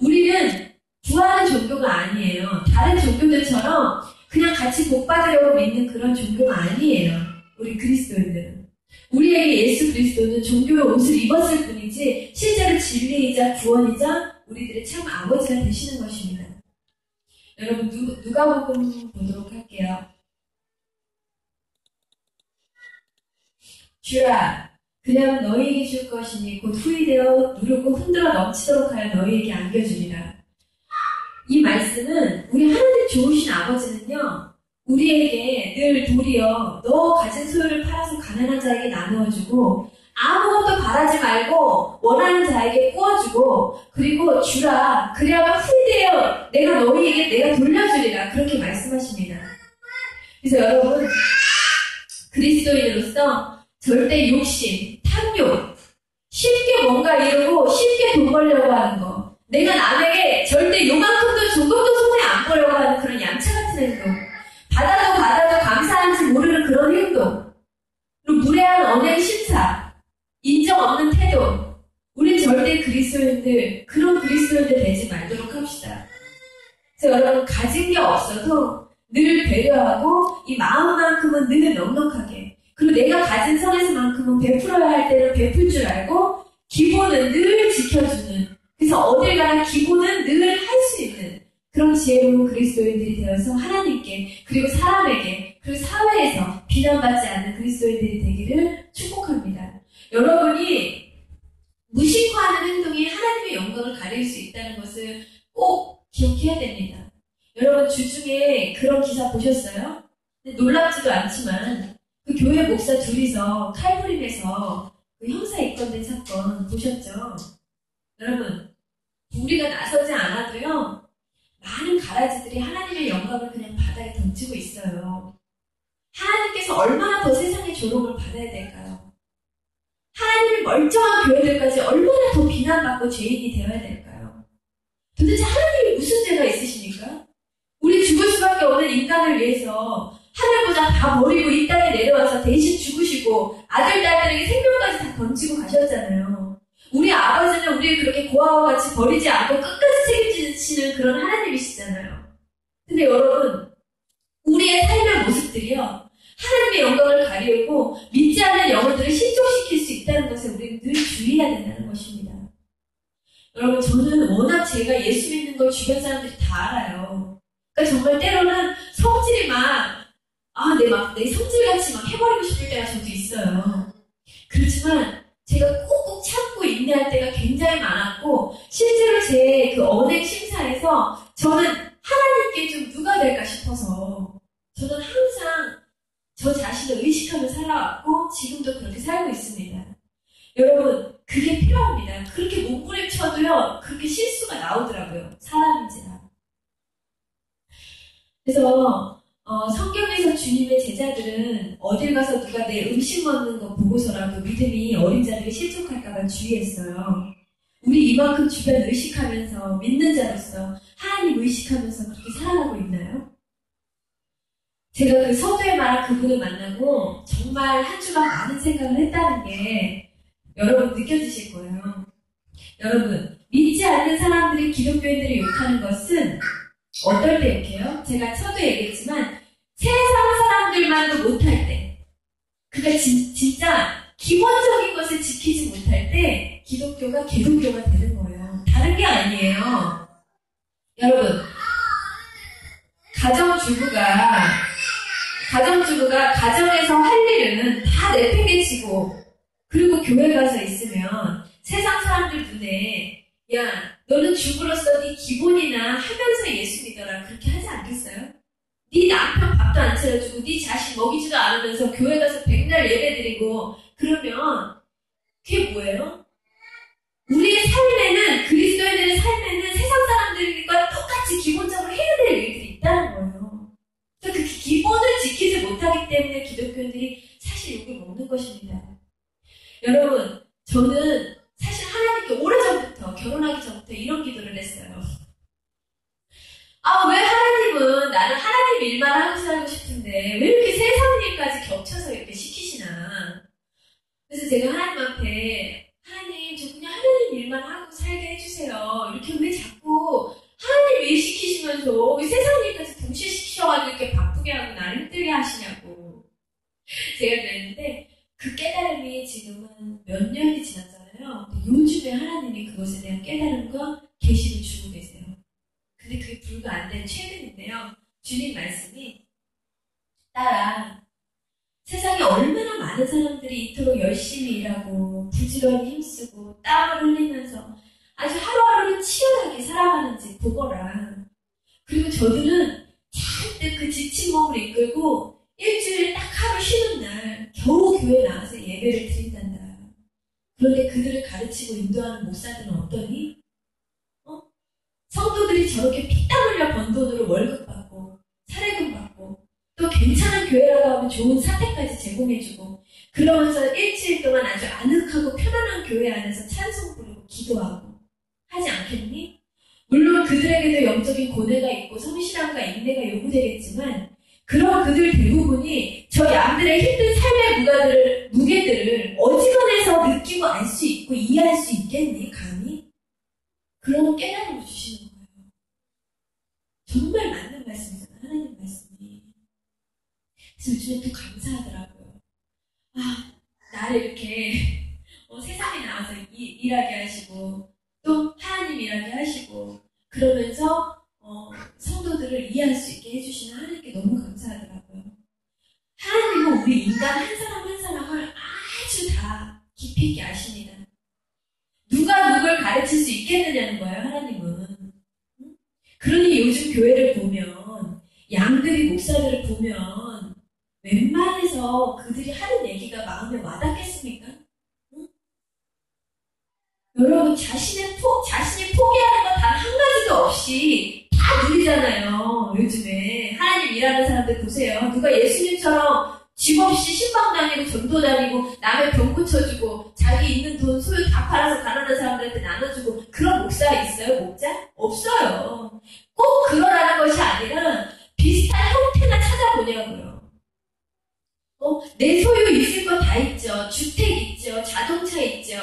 우리는 구하는 종교가 아니에요. 다른 종교들처럼 그냥 같이 복 받으려고 믿는 그런 종교가 아니에요. 우리 그리스도인들은. 우리에게 예수 그리스도는 종교의 옷을 입었을 뿐이지 실제로 진리이자 구원이자 우리들의 참 아버지가 되시는 것입니다. 여러분 누가복음 보도록 할게요. 주라 그냥 너희에게 줄 것이니 곧 후이되어 누르고 흔들어 넘치도록 하여 너희에게 안겨주리라. 이 말씀은 우리 하나님 좋으신 아버지는요 우리에게 늘 도리어 너 가진 소유를 팔아서 가난한 자에게 나누어주고 아무것도 바라지 말고 원하는 자에게 구워주고 그리고 주라 그래야만 후이되어 내가 돌려주리라 그렇게 말씀하십니다. 그래서 여러분 그리스도인으로서 절대 욕심, 탐욕, 쉽게 뭔가 이루고 쉽게 돈 벌려고 하는 거 내가 남에게 절대 요만큼도 조금도 손에 안 보려고 하는 그런 얌체 같은 행동 받아도 감사한지 모르는 그런 행동 그리고 무례한 언행 심사 인정 없는 태도 우린 절대 그런 그리스도인들 되지 말도록 합시다. 그래서 여러분 가진 게 없어도 늘 배려하고 이 마음만큼은 늘 넉넉하게 그리고 내가 가진 선에서만큼은 베풀어야 할 때는 베풀 줄 알고 기본은 늘 지켜주는 그래서 어딜 가나 기본은 늘 할 수 있는 그런 지혜로운 그리스도인들이 되어서 하나님께 그리고 사람에게 그리고 사회에서 비난받지 않는 그리스도인들이 되기를 축복합니다. 여러분이 무식화하는 행동이 하나님의 영광을 가릴 수 있다는 것을 꼭 기억해야 됩니다. 여러분 주중에 그런 기사 보셨어요? 놀랍지도 않지만 그 교회 목사 둘이서 칼부림에서 그 형사 입건된 사건 보셨죠? 여러분, 우리가 나서지 않아도요, 많은 가라지들이 하나님의 영광을 그냥 바다에 던지고 있어요. 하나님께서 얼마나 더 세상의 조롱을 받아야 될까요? 하나님의 멀쩡한 교회들까지 얼마나 더 비난받고 죄인이 되어야 될까요? 도대체 하나님이 무슨 죄가 있으십니까? 우리 죽을 수밖에 없는 인간을 위해서 하늘보다 다 버리고 이 땅에 내려와서 대신 죽으시고 아들, 딸들에게 생명까지 다 던지고 가셨잖아요. 우리 아버지는 우리를 그렇게 고아와 같이 버리지 않고 끝까지 책임지시는 그런 하나님이시잖아요. 근데 여러분, 우리의 삶의 모습들이요, 하나님의 영광을 가리우고 믿지 않는 영혼들을 실족시킬 수 있다는 것에 우리는 늘 주의해야 된다는 것입니다. 여러분, 저는 워낙 제가 예수 믿는 걸 주변 사람들이 다 알아요. 그러니까 정말 때로는 성질이 내 성질같이 막 해버리고 싶을 때가 저도 있어요. 그렇지만 제가 꾹꾹 참고 인내할 때가 굉장히 많았고, 실제로 제 그 언행 심사에서 저는 하나님께 좀 누가 될까 싶어서 저는 항상 저 자신을 의식하며 살아왔고 지금도 그렇게 살고 있습니다. 여러분, 그게 필요합니다. 그렇게 몸부림쳐도요, 그렇게 실수가 나오더라고요. 사람인지라. 그래서 성경에서 주님의 제자들은 어딜 가서 누가 내 음식 먹는 거 보고서라도 믿음이 어린 자들이 실족할까봐 주의했어요. 우리 이만큼 주변 의식하면서 믿는 자로서 하나님 의식하면서 그렇게 살아가고 있나요? 제가 그 서두에 말한 그분을 만나고 정말 한 주간 많은 생각을 했다는 게 여러분 느껴지실 거예요. 여러분, 믿지 않는 사람들이 기독교인들을 욕하는 것은 어떨 때 욕해요? 제가 서두에 얘기했지만 세상 사람들만도 못할 때, 그러니까 진짜 기본적인 것을 지키지 못할 때 기독교가 개독교가 되는 거예요. 다른 게 아니에요. 여러분, 가정주부가 가정에서 할 일은 다 내팽개치고 그리고 교회 가서 있으면 세상 사람들 눈에 야, 너는 주부로서 네 기본이나 하면서 예수 믿어라 그렇게 하지 않겠어요? 네 남편 밥도 안 차려주고 네 자식 먹이지도 않으면서 교회 가서 백날 예배드리고 그러면 그게 뭐예요? 우리의 삶에는, 그리스도인들의 삶에는 세상 사람들과 똑같이 기본적으로 해야 될 일들이 있다는 거예요. 그래서 그 기본을 지키지 못하기 때문에 기독교인들이 사실 욕을 먹는 것입니다. 여러분, 저는 사실 하나님께 오래전부터, 결혼하기 전부터 이런 기도를 했어요. 왜 하나님은 나는 하나님 일만 하고 살고 싶은데 왜 이렇게 세상 일까지 겹쳐서 이렇게 시키시나. 그래서 제가 하나님한테 하나님, 저 그냥 하나님 일만 하고 살게 해주세요. 이렇게 왜 자꾸 하나님 일 시키시면서 왜 세상 일까지 동시에 시키셔가지고 이렇게 바쁘게 하고 나를 힘들게 하시냐고 제가 그랬는데, 그 깨달음이 지금은 몇 년이 지났잖아요. 근데 요즘에 하나님이 그것에 대한 깨달음과 계시를 주고 계세요. 근데 그게 불과 안 된 최근인데요. 주님 말씀이, 딸아, 세상에 얼마나 많은 사람들이 이토록 열심히 일하고 부지런히 힘쓰고 땀을 흘리면서 아주 하루하루를 치열하게 살아가는지 보거라. 그리고 저들은 잔뜩 그 지친 몸을 이끌고 일주일에 딱 하루 쉬는 날 겨우 교회에 나가서 예배를 드린단다. 그런데 그들을 가르치고 인도하는 목사들은 어떠니? 성도들이 저렇게 피땀 흘려 번 돈으로 월급 받고 사례금 받고 또 괜찮은 교회라고 하면 좋은 사택까지 제공해주고 그러면서 일주일 동안 아주 아늑하고 편안한 교회 안에서 찬송 부르고 기도하고 하지 않겠니? 물론 그들에게도 영적인 고뇌가 있고 성실함과 인내가 요구되겠지만 그런 그들 대부분이 저 양들의 힘든 삶의 무게들을 어지간해서 느끼고 알 수 있고 이해할 수 있겠니? 감히? 그런 깨달음을 주시는 거예요. 정말 맞는 말씀이잖아요. 하나님 말씀이. 그래서 요즘에 또 감사하더라고요. 나를 이렇게 세상에 나와서 일하게 하시고 또 하나님 일하게 하시고 그러면서 성도들을 이해할 수 있게 해주시는 하나님께 너무 감사하더라고요. 하나님은 우리 인간 한 사람 한 사람을 아주 다 깊이 있게 아십니다. 누가 누굴 가르칠 수 있겠느냐는 거예요, 하나님은. 그러니 요즘 교회를 보면, 양들이 목사들을 보면 웬만해서 그들이 하는 얘기가 마음에 와닿겠습니까? 여러분, 자신이 포기하는 거 단 한 가지도 없이 다 누리잖아요. 요즘에. 하나님 일하는 사람들 보세요. 누가 예수님처럼 집 없이 신방 다니고 전도 다니고 남의 병 고쳐주고 자기 있는 돈 소유 다 팔아서 가난한 사람들한테 나눠주고 그런 목사 있어요? 목자? 없어요. 꼭 그러라는 것이 아니라 비슷한 형태나 찾아보냐고요. 내 소유 있을 거 다 있죠. 주택 있죠. 자동차 있죠.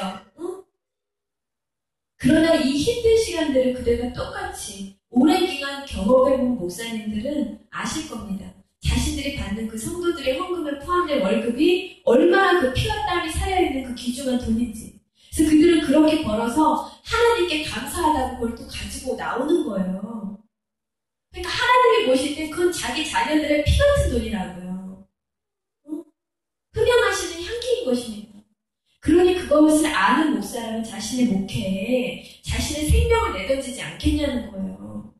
그러나 이 힘든 시간들을 그대가 똑같이 오랜 기간 경험해본 목사님들은 아실 겁니다. 자신들이 받는 그 성도들의 헌금에 포함된 월급이 얼마나 그 피와 땀이 살아있는 그 귀중한 돈인지. 그래서 그들은 그렇게 벌어서 하나님께 감사하다고 그걸 또 가지고 나오는 거예요. 그러니까 하나님이 보실 때 그건 자기 자녀들의 피 같은 돈이라고요. 흠양하시는 향기인 것입니다. 그러니 그것을 아는 목사라면 자신의 목회에 자신의 생명을 내던지지 않겠냐는 거예요.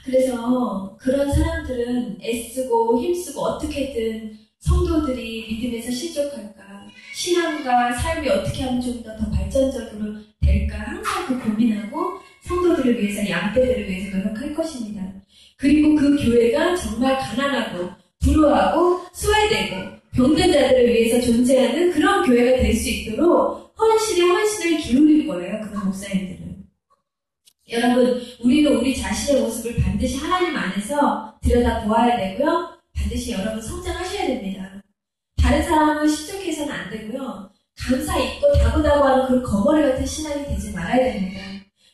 그래서 그런 사람들은 애쓰고 힘쓰고 어떻게든 성도들이 믿음에서 실족할까, 신앙과 삶이 어떻게 하면 좀 더 발전적으로 될까 항상 그 고민하고 성도들을 위해서, 양떼들을 위해서 노력할 것입니다. 그리고 그 교회가 정말 가난하고 불우하고 소외되고 병든 자들을 위해서 존재하는 그런 교회가 될 수 있도록 헌신을 기울일 거예요. 그런 목사님들은. 여러분, 우리는 우리 자신의 모습을 반드시 하나님 안에서 들여다보아야 되고요. 반드시 여러분 성장하셔야 됩니다. 다른 사람을 실족해서는 안 되고요. 감사 있고 다구다구하는 그 거머리 같은 신앙이 되지 말아야 됩니다.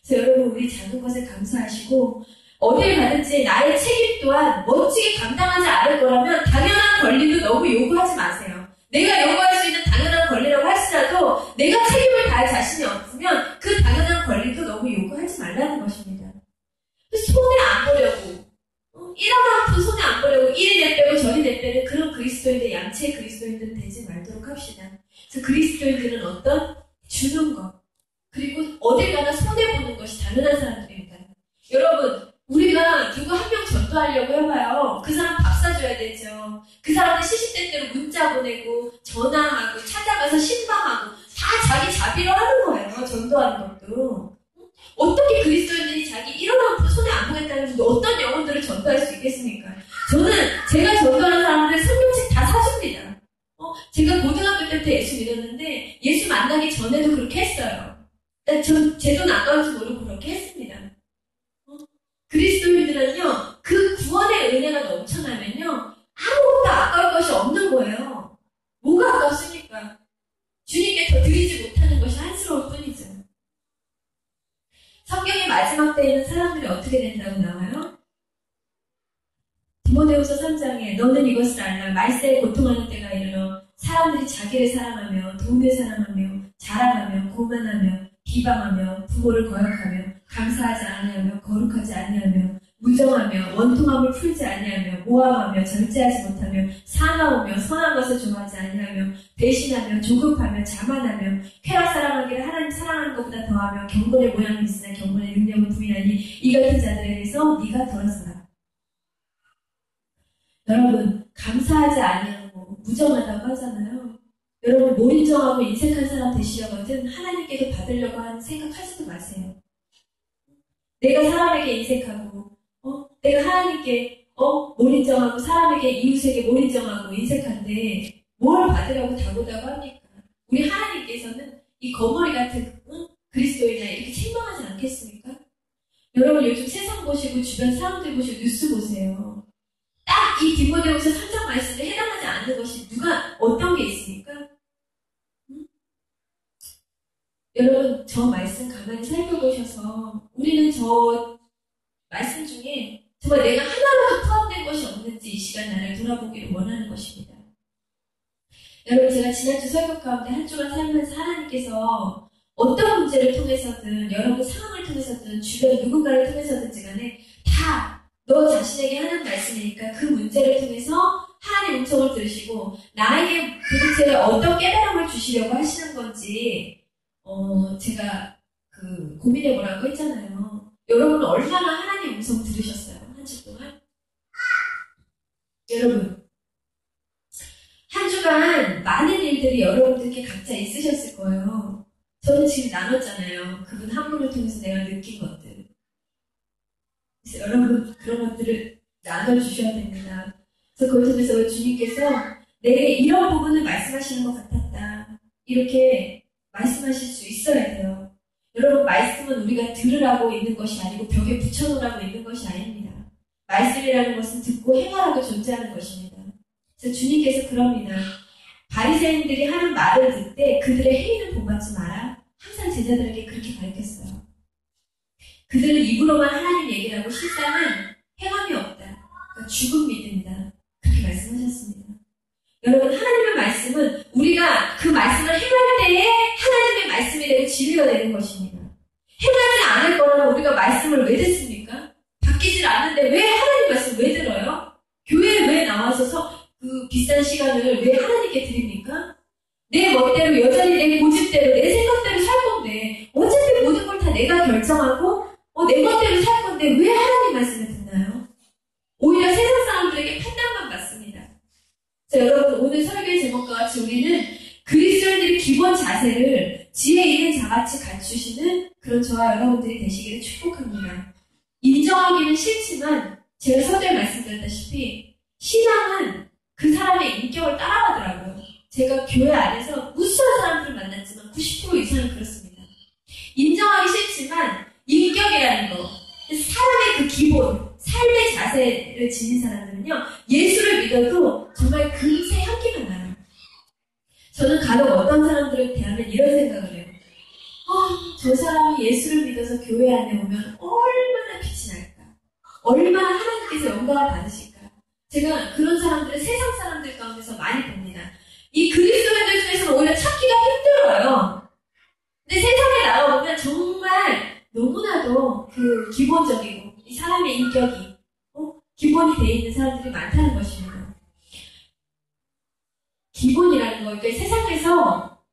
그래서 여러분, 우리 작은 것에 감사하시고 어딜 가든지 나의 책임 또한 멋지게 감당하지 않을 거라면 당연한 권리도 너무 요구하지 마세요. 내가 요구할 수 있는 당연한 권리라고 할지라도 내가 책임을 다할 자신이 없으면 그 당연한 권리도 너무 요구하지 말라는 것입니다. 손에 안 보려고 1원 손에 안 보려고 이리 내빼고 저리 내빼는 그런 그리스도인들, 양치의 그리스도인들은 되지 말도록 합시다. 그래서 그리스도인들은 어떤? 주는 것, 그리고 어딜 가나 손해보는 것이 당연한 사람들입니다. 여러분, 우리가 누구 한 명 전도하려고 해봐요. 그 사람 밥 사줘야 되죠. 그 사람들 시시때때로 문자 보내고 전화하고 찾아가서 신방하고 다 자기 자비로 하는 거예요. 전도하는 것도. 어떻게 그리스도인들이 자기 1원 한 푼 손에 안 보겠다는 어떤 영혼들을 전도할 수 있겠습니까? 저는 제가 전도하는 사람들 성경책 다 사줍니다. 제가 고등학교 때부터 예수 믿었는데 예수 만나기 전에도 그렇게 했어요. 제 돈 아까운지 모르고 그렇게 했습니다. 그리스도인들은요, 그 구원의 은혜가 넘쳐나면요, 아무것도 아까울 것이 없는 거예요. 뭐가 아깝습니까? 주님께 더 드리지 못하는 것이 한스러울 뿐이죠. 성경의 마지막 때에는 사람들이 어떻게 된다고 나와요? 디모데후서 3장에 너는 이것을 알라. 말세에 고통하는 때가 이르러 사람들이 자기를 사랑하며 돈을 사랑하며 자랑하며 고만하며 비방하며 부모를 거역하며 감사하지 아니하며 거룩하지 아니하며 무정하며 원통함을 풀지 아니하며 모함하며 절제하지 못하며 사나우며 선한 것을 좋아하지 아니하며 배신하며 조급하며 자만하며 쾌락 사랑하기를 하나님 사랑하는 것보다 더하며 경건의 모양이 있으나 경건의 능력을 부인하니 이 같은 자들에 대해서 네가 돌아서라. 여러분, 감사하지 아니하고 무정하다고 하잖아요. 여러분, 몰인정하고 인색한 사람 되시려거든 하나님께서 받으려고 하는 생각하지도 마세요. 내가 사람에게 인색하고 내가 하나님께 몰인정하고 사람에게 이웃에게 몰인정하고 인색한데 뭘 받으라고 다고다고 합니까? 우리 하나님께서는 이 거머리 같은 그리스도인이나 이렇게 책망하지 않겠습니까? 여러분, 요즘 세상 보시고 주변 사람들 보시고 뉴스 보세요. 딱 이 디모데후서 3장 말씀에 해당하지 않는 것이 누가 어떤 게 있습니까? 여러분, 저 말씀 가만히 살펴보셔서 우리는 저 말씀 중에 정말 내가 하나라도 포함된 것이 없는지 이 시간 나를 돌아보기를 원하는 것입니다. 여러분, 제가 지난주 설교 가운데 한 주간 살면서 하나님께서 어떤 문제를 통해서든 여러분 상황을 통해서든 주변 누군가를 통해서든지 간에 다 너 자신에게 하는 말씀이니까 그 문제를 통해서 하나님의 음성을 들으시고 나에게 도대체 어떤 깨달음을 주시려고 하시는 건지 제가 고민해보라고 했잖아요. 여러분 얼마나 하나님 음성 들으셨어요? 한 주 동안? 여러분, 한 주간 많은 일들이 여러분들께 각자 있으셨을 거예요. 저는 지금 나눴잖아요. 그분 한 분을 통해서 내가 느낀 것들. 그래서 여러분 그런 것들을 나눠주셔야 됩니다. 그래서 그걸 통해서 주님께서 내게 이런 부분을 말씀하시는 것 같았다. 이렇게 말씀하실 수 있어야 돼요. 여러분 말씀은 우리가 들으라고 있는 것이 아니고 벽에 붙여놓으라고 있는 것이 아닙니다. 말씀이라는 것은 듣고 행하라고 존재하는 것입니다. 그래서 주님께서 그럽니다. 바리새인들이 하는 말을 듣되 그들의 행위는 본받지 마라. 항상 제자들에게 그렇게 가르쳤어요. 그들은 입으로만 하나님 얘기를 하고 실상은 행함이 없다. 그러니까 죽은 믿음이다. 그렇게 말씀하셨습니다. 여러분 하나님의 말씀은 우리가 그 말씀을 행할 때에 하나님의 말씀이 되고 진리가 되는 것입니다. 행하지 않을 거라면 우리가 말씀을 왜 듣습니까? 바뀌질 않는데 왜 하나님 말씀 왜 들어요? 교회에 왜 나와서 그 비싼 시간을 왜 하나님께 드립니까? 내 멋대로 여전히 내 고집대로 내 생각대로 살 건데 어차피 모든 걸 다 내가 결정하고 내 멋대로 살 건데 왜 하나님 말씀을 듣나요? 오히려 세상 사람들에게 판단만 받습니다. 자, 여러분 오늘 설교의 제목과 같이 우리는 그리스도인들의 기본 자세를 지혜 있는 자같이 갖추시는 그런 저와 여러분들이 되시기를 축복합니다. 인정하기는 싫지만 제가 서두에 말씀드렸다시피 신앙은 그 사람의 인격을 따라가더라고요. 제가 교회 안에서 무수한 사람들을 만났지만 90% 이상은 그렇습니다. 인정하기 싫지만 인격이라는 거, 사람의 그 기본, 삶의 자세를 지닌 사람들은요, 예수를 믿어도 정말 금세 향기가 나요. 저는 간혹 어떤 사람들을 대하면 이런 생각을 해요. 저 사람이 예수를 믿어서 교회 안에 오면 얼마나 빛이 날까? 얼마나 하나님께서 영광을 받으실까? 제가 그런 사람들을 세상 사람들 가운데서 많이 봅니다. 이 그리스도인들 중에서는 오히려 찾기가 힘들어요. 근데 세상에 나가보면 정말 너무나도 그 기본적이고 이 사람의 인격이 기본이 되어 있는 사람들이 많다는 것입니다. 기본이라는 거, 그러니까 세상에서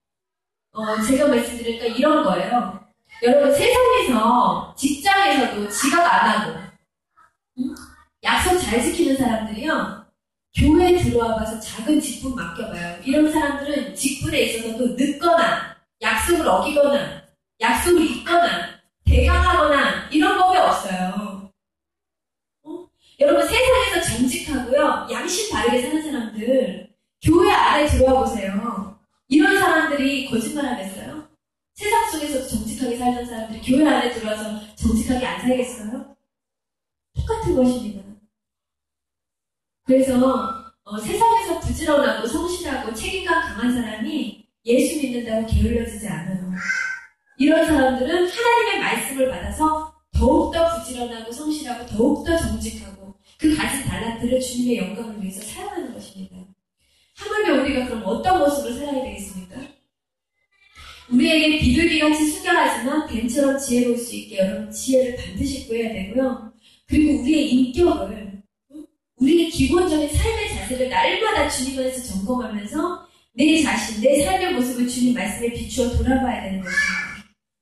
제가 말씀드리니까 이런 거예요. 여러분 세상에서 직장에서도 지각 안 하고 약속 잘 지키는 사람들이요. 교회에 들어와 봐서 작은 직분 맡겨봐요. 이런 사람들은 직분에 있어서도 늦거나 약속을 어기거나 약속을 잊거나 대강하거나 이런 법이 없어요. 여러분 세상에서 정직하고요. 양심 바르게 사는 사람들 교회 안에 들어와 보세요. 이런 사람들이 거짓말 하겠어요? 세상 속에서도 정직하게 살던 사람들이 교회 안에 들어와서 정직하게 안 살겠어요? 똑같은 것입니다. 그래서 세상에서 부지런하고 성실하고 책임감 강한 사람이 예수 믿는다고 게을러지지 않아요. 이런 사람들은 하나님의 말씀을 받아서 더욱더 부지런하고 성실하고 더욱더 정직하고 그 가진 달란트를 주님의 영광을 위해서 사용하는 것입니다. 하물며 우리가 그럼 어떤 모습으로 살아야 되겠습니까? 우리에게 비둘기같이 순결하지만 뱀처럼 지혜로울 수 있게 여러분 지혜를 반드시 구해야 되고요. 그리고 우리의 인격을 우리의 기본적인 삶의 자세를 날마다 주님 안에서 점검하면서 내 자신, 내 삶의 모습을 주님 말씀에 비추어 돌아봐야 되는 것입니다.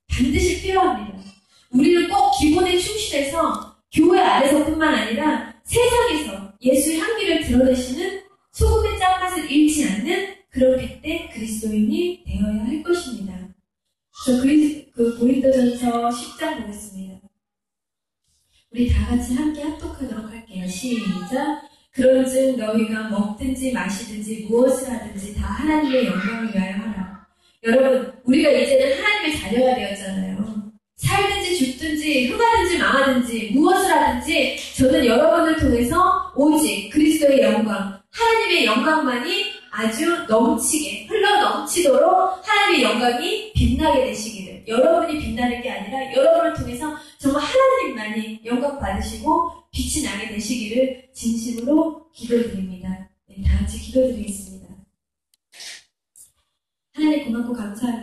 반드시 필요합니다. 우리는 꼭 기본에 충실해서 교회 안에서뿐만 아니라 세상에서 예수의 향기를 드러내시는 소금의 짠맛을 잃지 않는 그런 빛된 그리스도인이 되어야 할 것입니다. 그 고린도전서 10장 보겠습니다. 우리 다 같이 함께 합독하도록 할게요. 시작. 그런즉 너희가 먹든지 마시든지 무엇을 하든지 다 하나님의 영광을 위하여 하라. 여러분, 우리가 이제는 하나님의 자녀가 되었잖아요. 살든지 죽든지 흥하든지 망하든지 무엇을 하든지 저는 여러분을 통해서 오직 그리스도의 영광, 하나님의 영광만이 아주 넘치게 흘러 넘치도록 하나님의 영광이 빛나게 되시기를, 여러분이 빛나는 게 아니라 여러분을 통해서 정말 하나님만이 영광 받으시고 빛이 나게 되시기를 진심으로 기도드립니다. 네, 다 같이 기도드리겠습니다. 하나님 고맙고 감사합니다.